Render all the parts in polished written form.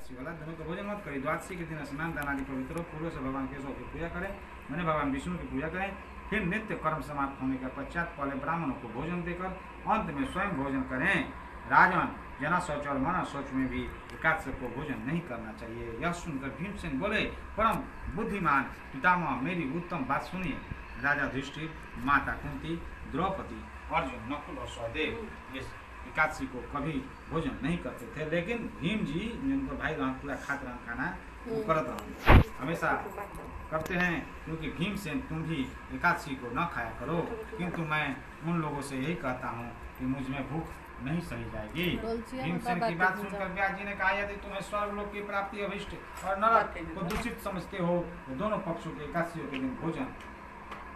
एकादशी वाला दिनों का भोजन मत करें। द्वादशी के दिन स्नान दान आदि पवित्र हो, पूर्व से भगवान केशव की पूजा करें, मैंने भगवान विष्णु की पूजा करें। फिर नित्य कर्म समाप्त होने के पश्चात पहले ब्राह्मणों को भोजन देकर अंत में स्वयं भोजन करें। राजन, जना शौच और मना शौच में भी एकादशी को भोजन नहीं करना चाहिए। यह सुनकर भीमसेन बोले, परम बुद्धिमान पितामह, मेरी उत्तम बात सुनिए। राजा युधिष्ठिर, माता कुंती, द्रौपदी, अर्जुन, नकुल और सहदेव इस एकादशी को कभी भोजन नहीं करते थे, लेकिन भीम जी जिनको भाई वहाँ पूरा खाते रहन खाना वो करत रहन हमेशा करते हैं, क्योंकि भीमसेन तुम भी एकादशी को न खाया करो, किंतु मैं उन लोगों से यही कहता हूँ कि मुझ में भूख नहीं सही जाएगी। भीमसेन की बात सुनकर व्यास जी ने कहा, यदि तुम्हें स्वर्गलोक की प्राप्ति अभिष्ट और नरक को दूषित समझते हो तो दोनों पक्षों के एकादशी के दिन भोजन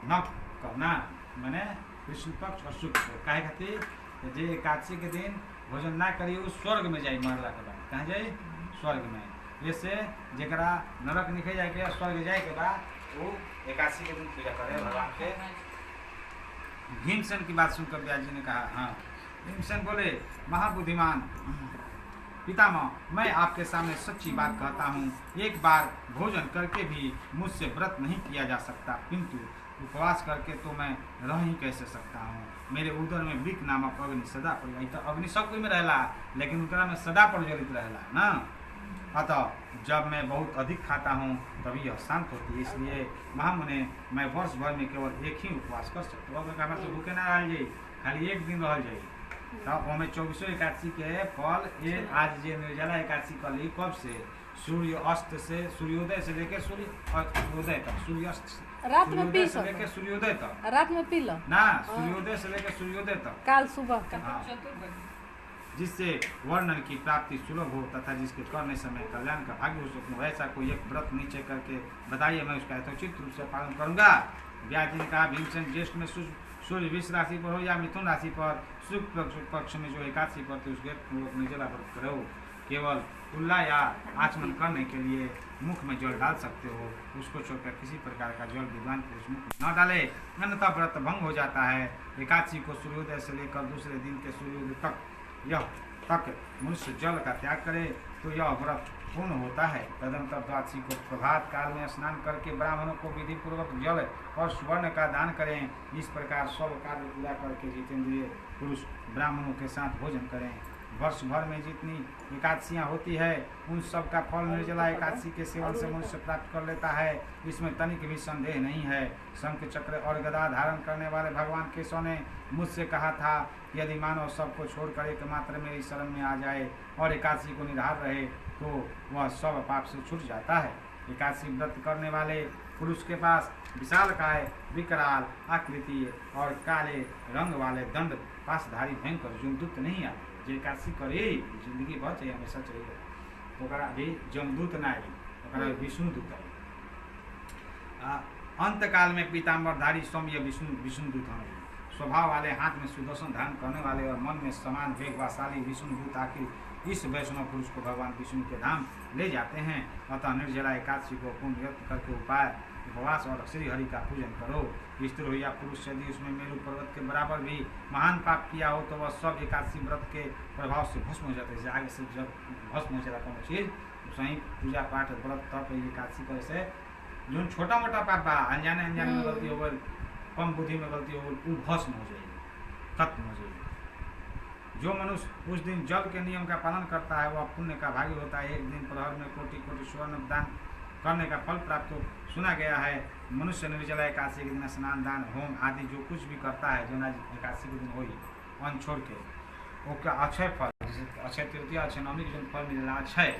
न करना। मैंने कृष्ण पक्ष और शुक्ल पक्ष कहे खातिर जे एकादशी के दिन भोजन ना करिए वो स्वर्ग में जाए, मरला के बाद कहाँ जाए? स्वर्ग में। जैसे जरा नरक निकल जाए के स्वर्ग जाए के बाद वो एकादशी के दिन पूजा करे भगवान के। भीमसेन की बात सुनकर व्यास जी ने कहा, हाँ। भीमसेन बोले, महाबुद्धिमान पितामह, मैं आपके सामने सच्ची बात कहता हूँ, एक बार भोजन करके भी मुझसे व्रत नहीं किया जा सकता, किंतु उपवास करके तो मैं रह ही कैसे सकता हूँ। मेरे उदर में वृक नामक अग्नि सदा पर, तो अग्नि सब कोई में रहला, लेकिन उनका में सदा प्रज्वलित रहला ना। अतः जब मैं बहुत अधिक खाता हूँ तभी यह शांत होती है, इसलिए महामुने मैं वर्ष भर में केवल एक ही उपवास कर सकता हूँ। कहा तो भूखे ना रह जाए, खाली एक दिन रह जाए। तब हमें 24 एकादशी के फल ये आज जे निर्जला एकादशी कल कब से? सूर्य अस्त से, सूर्योदय से लेकर सूर्योदय तक, सूर्यास्त से रात में पी से लेकर सूर्योदय तक, रात में पी लो ना, सूर्योदय से लेकर सूर्योदय तक, काल सुबह का। जिससे वर्णन की प्राप्ति सुलभ हो तथा जिसके करने समय कल्याण का भाग्य हो सकूं, वैसा कोई एक व्रत नीचे करके बताइए, मैं उसका यथोचित रूप से पालन करूंगा। व्यास जी ने कहा, भीमसेन ज्येष्ठ में सूर्य विष राशि पर हो या मिथुन राशि पर शुक्ल पक्ष में जो एकादशी पर उसके निर्जला व्रत करो। केवल कुल्ला या आचमन करने के लिए मुख में जल डाल सकते हो, उसको छोड़कर किसी प्रकार का जल विद्वान पुरुष मुख में न डाले, अन्यथा व्रत भंग हो जाता है। एकादशी को सूर्योदय से लेकर दूसरे दिन के सूर्योदय तक मनुष्य जल का त्याग करे तो यह व्रत पूर्ण होता है। तदंतर द्वादशी को प्रभात काल में स्नान करके ब्राह्मणों को विधि पूर्वक जल और स्वर्ण का दान करें। इस प्रकार सब कार्य पूरा करके जितेंद्रिय पुरुष ब्राह्मणों के साथ भोजन करें। वर्ष भर में जितनी एकादशियाँ होती है उन सब का फल निर्जला एकादशी के सेवन से मनुष्य प्राप्त कर लेता है, इसमें तनिक भी संदेह नहीं है। शंख चक्र और गदा धारण करने वाले भगवान केशव ने मुझसे कहा था, यदि मानव सबको छोड़कर एकमात्र मेरी शरण में आ जाए और एकादशी को निधार रहे तो वह सब पाप से छूट जाता है। एकादशी व्रत करने वाले पुरुष के पास विशालकाय, विकराल आकृति और काले रंग वाले दंड पासधारी भयंकर जमदूत नहीं आते। जो एकादशी करे जिंदगी भर चाहिए, हमेशा चाहिए, तो अभी जमदूत ना आई, विष्णुदूत आई। अंतकाल में पीताम्बरधारी सौम्य विष्णुदूत हैं। स्वभाव वाले, हाथ में सुदर्शन धारण करने वाले और मन में समान वेगवाशाली विष्णुदूत आखिर इस वैष्णव पुरुष को भगवान विष्णु के धाम ले जाते हैं। अतः निर्जला एकादशी को पूर्ण व्यक्त करके उपाय उपवास और श्री हरि का पूजन करो। स्त्री हो या पुरुष, यदि उसमें मेरु पर्वत के बराबर भी महान पाप किया हो तो वह सब एकादशी व्रत के प्रभाव से भस्म हो जाता है। आगे से जब भस्म हो जाता है चीज सही पूजा पाठ व्रत तप एकादशी करे से जो छोटा मोटा पाप बा अनजाने में गलती हो गई, कम बुद्धि में गलती हो गई, वो भस्म हो जाएगी, खत्म हो जाएगी। जो मनुष्य उस दिन जल के नियम का पालन करता है वह पुण्य का भागी होता है। एक दिन प्रहर में कोटि कोटि स्वर्ण दान करने का फल प्राप्त हो। सुना गया है मनुष्य निर्जला एकादशी के दिन स्नान दान होम आदि जो कुछ भी करता है जो एकादशी के दिन हो अन्न छोड़ के वो क्या अक्षय फल, जैसे अक्षय तृतीया, अक्षय नवमी के जो फल मिलेगा अक्षय।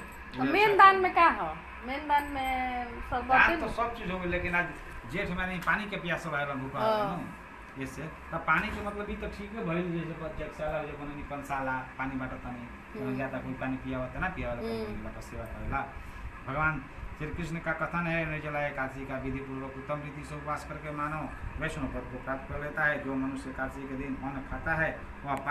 मेन दान में क्या हो? मेन दान में सब दान तो सब चीज हो गई, लेकिन आज जेठ में नहीं पानी के प्यास रहेगा भूखा इससे तब पानी के मतलब भी तो ठीक है भइल, जैसे जगशाला जो बने पंसाला पानी बांटता नहीं ज्यादा कोई पानी पिया होता ना पिया वाला सेवा करेला। भगवान श्री कृष्ण का कथन है, निर्जला एकादशी का विधि पूर्वक उत्तम रीति से उपवास करके मानव वैष्णव पद को प्राप्त कर लेता है। जो मनुष्य एकादशी के दिन अन्न खाता है वह